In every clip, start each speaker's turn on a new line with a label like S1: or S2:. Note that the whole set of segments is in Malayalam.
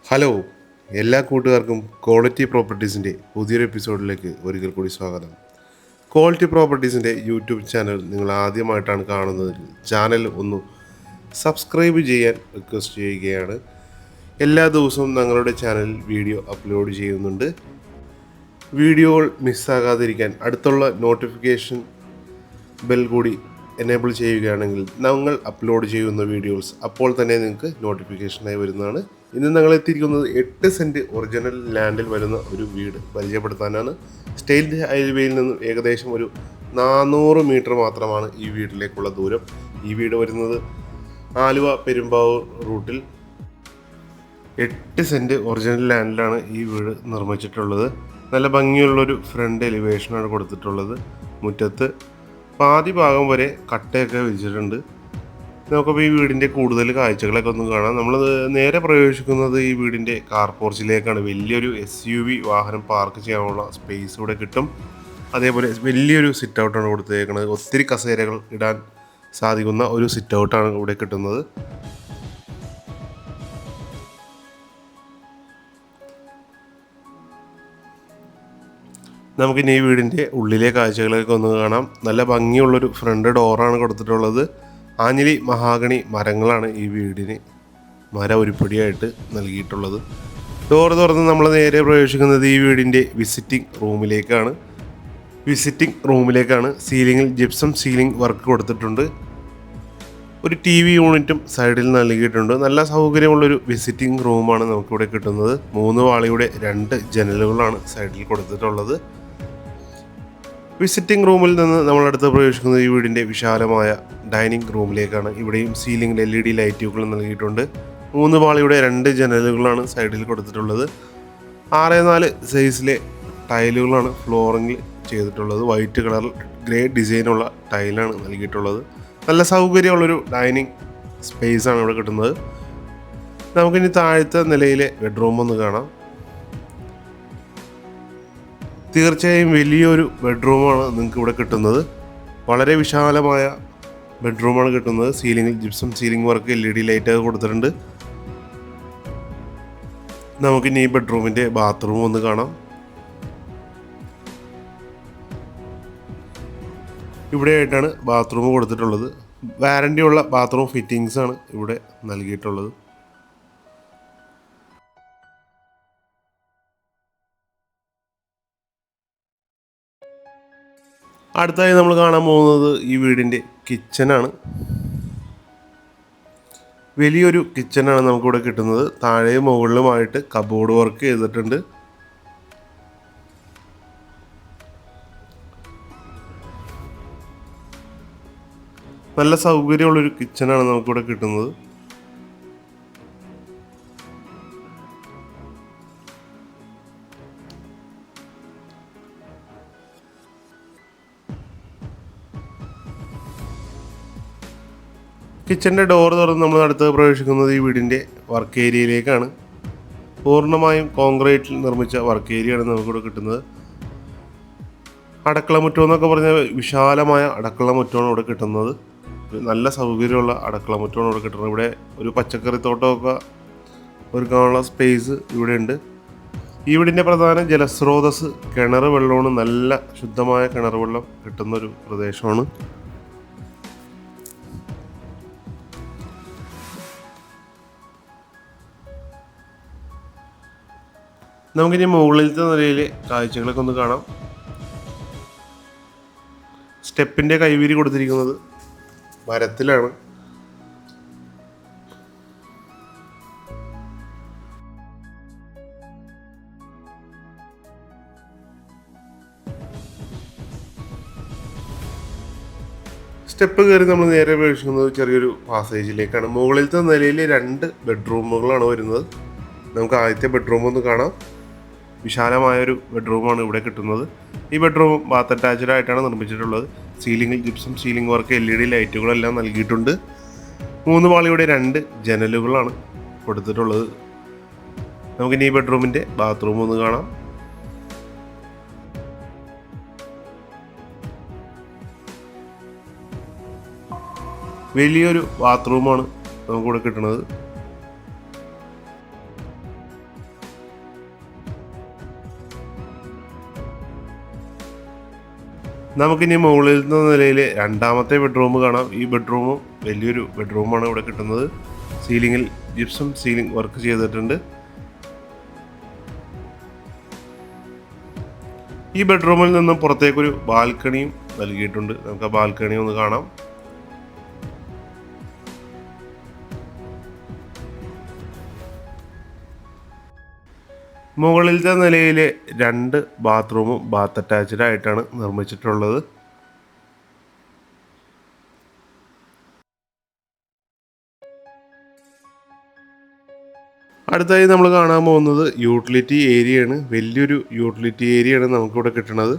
S1: ഹലോ, എല്ലാ കൂട്ടുകാർക്കും ക്വാളിറ്റി പ്രോപ്പർട്ടീസിൻ്റെ പുതിയൊരു എപ്പിസോഡിലേക്ക് ഒരിക്കൽ കൂടി സ്വാഗതം. ക്വാളിറ്റി പ്രോപ്പർട്ടീസിൻ്റെ യൂട്യൂബ് ചാനൽ നിങ്ങൾ ആദ്യമായിട്ടാണ് കാണുന്നതെങ്കിൽ ചാനൽ ഒന്ന് സബ്സ്ക്രൈബ് ചെയ്യാൻ റിക്വസ്റ്റ് ചെയ്യുകയാണ്. എല്ലാ ദിവസവും ഞങ്ങളുടെ ചാനലിൽ വീഡിയോ അപ്ലോഡ് ചെയ്യുന്നുണ്ട്. വീഡിയോകൾ മിസ്സാകാതിരിക്കാൻ അടുത്തുള്ള നോട്ടിഫിക്കേഷൻ ബെൽ കൂടി എനേബിൾ ചെയ്യുകയാണെങ്കിൽ ഞങ്ങൾ അപ്ലോഡ് ചെയ്യുന്ന വീഡിയോസ് അപ്പോൾ തന്നെ നിങ്ങൾക്ക് നോട്ടിഫിക്കേഷനായി വരുന്നതാണ്. ഇന്ന് ഞങ്ങൾ എത്തിയിരിക്കുന്നത് 8 സെൻറ്റ് ഒറിജിനൽ ലാൻഡിൽ വരുന്ന ഒരു വീട് പരിചയപ്പെടുത്താനാണ്. സ്റ്റേറ്റ് ഹൈവേയിൽ നിന്നും ഏകദേശം ഒരു 400 മീറ്റർ മാത്രമാണ് ഈ വീട്ടിലേക്കുള്ള ദൂരം. ഈ വീട് വരുന്നത് ആലുവ പെരുമ്പാവൂർ റൂട്ടിൽ 8 സെൻറ്റ് ഒറിജിനൽ ലാൻഡിലാണ് ഈ വീട് നിർമ്മിച്ചിട്ടുള്ളത്. നല്ല ഭംഗിയുള്ളൊരു ഫ്രണ്ട് എലിവേഷനാണ് കൊടുത്തിട്ടുള്ളത്. മുറ്റത്ത് പാതി ഭാഗം വരെ കട്ടയൊക്കെ വിരിച്ചിട്ടുണ്ട്. നമുക്കപ്പോൾ ഈ വീടിൻ്റെ കൂടുതൽ കാഴ്ചകളൊക്കെ ഒന്ന് കാണാം. നമ്മൾ നേരെ പ്രവേശിക്കുന്നത് ഈ വീടിൻ്റെ കാർ പോർച്ചിലേക്കാണ്. വലിയൊരു SUV വാഹനം പാർക്ക് ചെയ്യാനുള്ള സ്പേസ് ഇവിടെ കിട്ടും. അതേപോലെ വലിയൊരു സിറ്റ് ഔട്ടാണ് കൊടുത്തേക്കുന്നത്. ഒത്തിരി കസേരകൾ ഇടാൻ സാധിക്കുന്ന ഒരു സിറ്റ് ഔട്ടാണ് ഇവിടെ കിട്ടുന്നത്. നമുക്കിനി ഈ വീടിൻ്റെ ഉള്ളിലെ കാഴ്ചകളൊക്കെ ഒന്ന് കാണാം. നല്ല ഭംഗിയുള്ളൊരു ഫ്രണ്ട് ഡോറാണ് കൊടുത്തിട്ടുള്ളത്. ആഞ്ഞിലി മഹാഗണി മരങ്ങളാണ് ഈ വീടിന് മര ഉരുപ്പടിയായിട്ട് നൽകിയിട്ടുള്ളത്. ഡോറ് തുറന്ന് നമ്മൾ നേരെ പ്രവേശിക്കുന്നത് ഈ വീടിൻ്റെ വിസിറ്റിംഗ് റൂമിലേക്കാണ്. സീലിങ്ങിൽ ജിപ്സം സീലിംഗ് വർക്ക് കൊടുത്തിട്ടുണ്ട്. ഒരു TV യൂണിറ്റും സൈഡിൽ നൽകിയിട്ടുണ്ട്. നല്ല സൗകര്യമുള്ളൊരു വിസിറ്റിംഗ് റൂമാണ് നമുക്കിവിടെ കിട്ടുന്നത്. 3 വാളിയുടെ 2 ജനലുകളാണ് സൈഡിൽ കൊടുത്തിട്ടുള്ളത്. വിസിറ്റിംഗ് റൂമിൽ നിന്ന് നമ്മളടുത്ത് പ്രവേശിക്കുന്നത് ഈ വീടിൻ്റെ വിശാലമായ ഡൈനിങ് റൂമിലേക്കാണ്. ഇവിടെയും സീലിംഗിൽ LED ലൈറ്റുകൾ നൽകിയിട്ടുണ്ട്. 3 പാളിയുടെ 2 ജനലുകളാണ് സൈഡിൽ കൊടുത്തിട്ടുള്ളത്. 6x4 സൈസിലെ ടൈലുകളാണ് ഫ്ലോറിങ്ങിൽ ചെയ്തിട്ടുള്ളത്. വൈറ്റ് കളർ ഗ്രേ ഡിസൈനുള്ള ടൈലാണ് നൽകിയിട്ടുള്ളത്. നല്ല സൗകര്യമുള്ളൊരു ഡൈനിങ് സ്പേസാണ് ഇവിടെ കിട്ടുന്നത്. നമുക്കിനി താഴത്തെ നിലയിലെ ബെഡ്റൂം ഒന്ന് കാണാം. തീർച്ചയായും വലിയൊരു ബെഡ്റൂമാണ് നിങ്ങൾക്ക് ഇവിടെ കിട്ടുന്നത്. വളരെ വിശാലമായ ബെഡ്റൂമാണ് കിട്ടുന്നത്. സീലിംഗിൽ ജിപ്സം സീലിംഗ് വർക്ക് LED ലൈറ്റൊക്കെ കൊടുത്തിട്ടുണ്ട്. നമുക്കിനി ഈ ബെഡ്റൂമിൻ്റെ ബാത്റൂം ഒന്ന് കാണാം. ഇവിടെയായിട്ടാണ് ബാത്റൂം കൊടുത്തിട്ടുള്ളത്. വാറണ്ടിയുള്ള ബാത്റൂം ഫിറ്റിങ്സ് ആണ് ഇവിടെ നൽകിയിട്ടുള്ളത്. അടുത്തായി നമ്മൾ കാണാൻ പോകുന്നത് ഈ വീടിൻ്റെ കിച്ചനാണ്. വലിയൊരു കിച്ചനാണ് നമുക്കിവിടെ കിട്ടുന്നത്. താഴെയും മുകളിലുമായിട്ട് കബോർഡ് വർക്ക് ചെയ്തിട്ടുണ്ട്. നല്ല സൗകര്യമുള്ളൊരു കിച്ചനാണ് നമുക്കിവിടെ കിട്ടുന്നത്. കിച്ചൻ്റെ ഡോർ തുറന്ന് നമ്മൾ അടുത്ത് പ്രവേശിക്കുന്നത് ഈ വീടിൻ്റെ വർക്ക് ഏരിയയിലേക്കാണ്. പൂർണ്ണമായും കോൺക്രീറ്റിൽ നിർമ്മിച്ച വർക്ക് ഏരിയയാണ് നമുക്കിവിടെ കിട്ടുന്നത്. അടുക്കളമുറ്റം എന്നൊക്കെ പറഞ്ഞാൽ വിശാലമായ അടുക്കളമുറ്റമാണ് ഇവിടെ കിട്ടുന്നത്. നല്ല സൗകര്യമുള്ള അടുക്കളമുറ്റമാണ് ഇവിടെ കിട്ടുന്നത്. ഇവിടെ ഒരു പച്ചക്കറി തോട്ടമൊക്കെ ഒരുക്കാനുള്ള സ്പേസ് ഇവിടെ ഉണ്ട്. ഈ വീടിൻ്റെ പ്രധാന ജലസ്രോതസ് കിണർ വെള്ളമാണ്. നല്ല ശുദ്ധമായ കിണർ വെള്ളം കിട്ടുന്നൊരു പ്രദേശമാണ്. നമുക്കിനി മുകളിലത്തെ നിലയിലെ കാഴ്ചകളൊക്കെ ഒന്ന് കാണാം. സ്റ്റെപ്പിൻ്റെ കൈവീരി കൊടുത്തിരിക്കുന്നത് മരത്തിലാണ്. സ്റ്റെപ്പ് കയറി നമ്മൾ നേരെ പ്രവേശിക്കുന്നത് ചെറിയൊരു പാസേജിലേക്കാണ്. മുകളിലത്തെ നിലയിൽ 2 ബെഡ്റൂമുകളാണ് വരുന്നത്. നമുക്ക് ആദ്യത്തെ ബെഡ്റൂം ഒന്ന് കാണാം. വിശാലമായൊരു ബെഡ്റൂമാണ് ഇവിടെ കിട്ടുന്നത്. ഈ ബെഡ്റൂം ബാത്ത് അറ്റാച്ച്ഡ് ആയിട്ടാണ് നിർമ്മിച്ചിട്ടുള്ളത്. സീലിംഗിൽ ജിപ്സം സീലിംഗ് വർക്ക് LED ലൈറ്റുകളെല്ലാം നൽകിയിട്ടുണ്ട്. 3 പാളിയുടെ 2 ജനലുകളാണ് കൊടുത്തിട്ടുള്ളത്. നമുക്കിനി ഈ ബെഡ്റൂമിൻ്റെ ബാത്റൂം ഒന്ന് കാണാം. വലിയൊരു ബാത്റൂമാണ് നമുക്കിവിടെ കിട്ടുന്നത്. നമുക്കിനി മുകളിലത്തെ നിലയിൽ രണ്ടാമത്തെ ബെഡ്റൂം കാണാം. ഈ ബെഡ്റൂമും വലിയൊരു ബെഡ്റൂമാണ് ഇവിടെ കിട്ടുന്നത്. സീലിങ്ങിൽ ജിപ്സം സീലിംഗ് വർക്ക് ചെയ്തിട്ടുണ്ട്. ഈ ബെഡ്റൂമിൽ നിന്നും പുറത്തേക്കൊരു ബാൽക്കണിയും നൽകിയിട്ടുണ്ട്. നമുക്ക് ആ ബാൽക്കണി ഒന്ന് കാണാം. മുകളിലത്തെ നിലയിലെ 2 ബാത്റൂമും ബാത്ത് അറ്റാച്ച്ഡ് ആയിട്ടാണ് നിർമ്മിച്ചിട്ടുള്ളത്. അടുത്തായി നമ്മൾ കാണാൻ പോകുന്നത് യൂട്ടിലിറ്റി ഏരിയയാണ്. വലിയൊരു യൂട്ടിലിറ്റി ഏരിയയാണ് നമുക്കിവിടെ കിട്ടുന്നത്.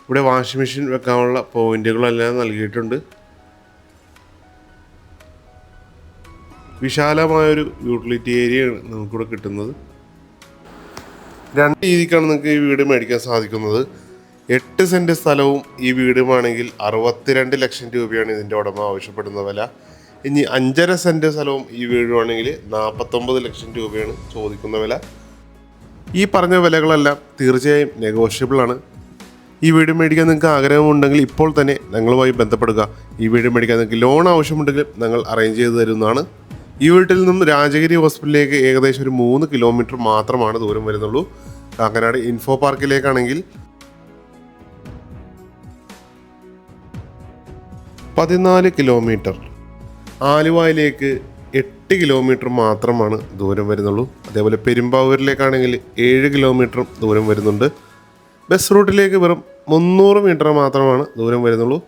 S1: ഇവിടെ വാഷിംഗ് മെഷീൻ വെക്കാനുള്ള പോയിന്റുകളെല്ലാം നൽകിയിട്ടുണ്ട്. വിശാലമായൊരു യൂട്ടിലിറ്റി ഏരിയയാണ് നമുക്കിവിടെ കിട്ടുന്നത്. 2 രീതിക്കാണ് നിങ്ങൾക്ക് ഈ വീട് മേടിക്കാൻ സാധിക്കുന്നത്. 8 സെൻറ്റ് സ്ഥലവും ഈ വീടുമാണെങ്കിൽ 62 ലക്ഷം രൂപയാണ് ഇതിൻ്റെ ഉടമ ആവശ്യപ്പെടുന്ന വില. ഇനി 5.5 സെൻറ്റ് സ്ഥലവും ഈ വീടുമാണെങ്കിൽ 49 ലക്ഷം രൂപയാണ് ചോദിക്കുന്ന വില. ഈ പറഞ്ഞ വിലകളെല്ലാം തീർച്ചയായും നെഗോഷ്യബിൾ ആണ്. ഈ വീട് മേടിക്കാൻ നിങ്ങൾക്ക് ആഗ്രഹമുണ്ടെങ്കിൽ ഇപ്പോൾ തന്നെ ഞങ്ങളുമായി ബന്ധപ്പെടുക. ഈ വീട് മേടിക്കാൻ നിങ്ങൾക്ക് ലോൺ ആവശ്യമുണ്ടെങ്കിൽ ഞങ്ങൾ അറേഞ്ച് ചെയ്ത് തരുന്നതാണ്. ഈ വീട്ടിൽ നിന്നും രാജഗിരി ഹോസ്പിറ്റലിലേക്ക് ഏകദേശം ഒരു 3 കിലോമീറ്റർ മാത്രമാണ് ദൂരം വരുന്നുള്ളൂ. കാക്കനാട് ഇൻഫോ പാർക്കിലേക്കാണെങ്കിൽ 14 കിലോമീറ്റർ, ആലുവയിലേക്ക് 8 കിലോമീറ്റർ മാത്രമാണ് ദൂരം വരുന്നുള്ളൂ. അതേപോലെ പെരുമ്പാവൂരിലേക്കാണെങ്കിൽ 7 കിലോമീറ്ററും ദൂരം വരുന്നുണ്ട്. ബസ് റൂട്ടിലേക്ക് വെറും 300 മീറ്റർ മാത്രമാണ് ദൂരം വരുന്നുള്ളൂ.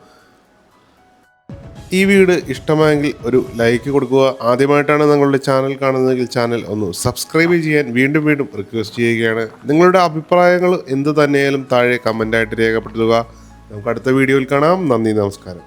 S1: ഈ വീട് ഇഷ്ടമായെങ്കിൽ ഒരു ലൈക്ക് കൊടുക്കുക. ആദ്യമായിട്ടാണ് നിങ്ങളുടെ ചാനൽ കാണുന്നതെങ്കിൽ ചാനൽ ഒന്ന് സബ്സ്ക്രൈബ് ചെയ്യാൻ വീണ്ടും വീണ്ടും റിക്വസ്റ്റ് ചെയ്യുകയാണ്. നിങ്ങളുടെ അഭിപ്രായങ്ങൾ എന്ത് തന്നെയായാലും താഴെ കമൻ്റായിട്ട് രേഖപ്പെടുത്തുക. നമുക്ക് അടുത്ത വീഡിയോയിൽ കാണാം. നന്ദി, നമസ്കാരം.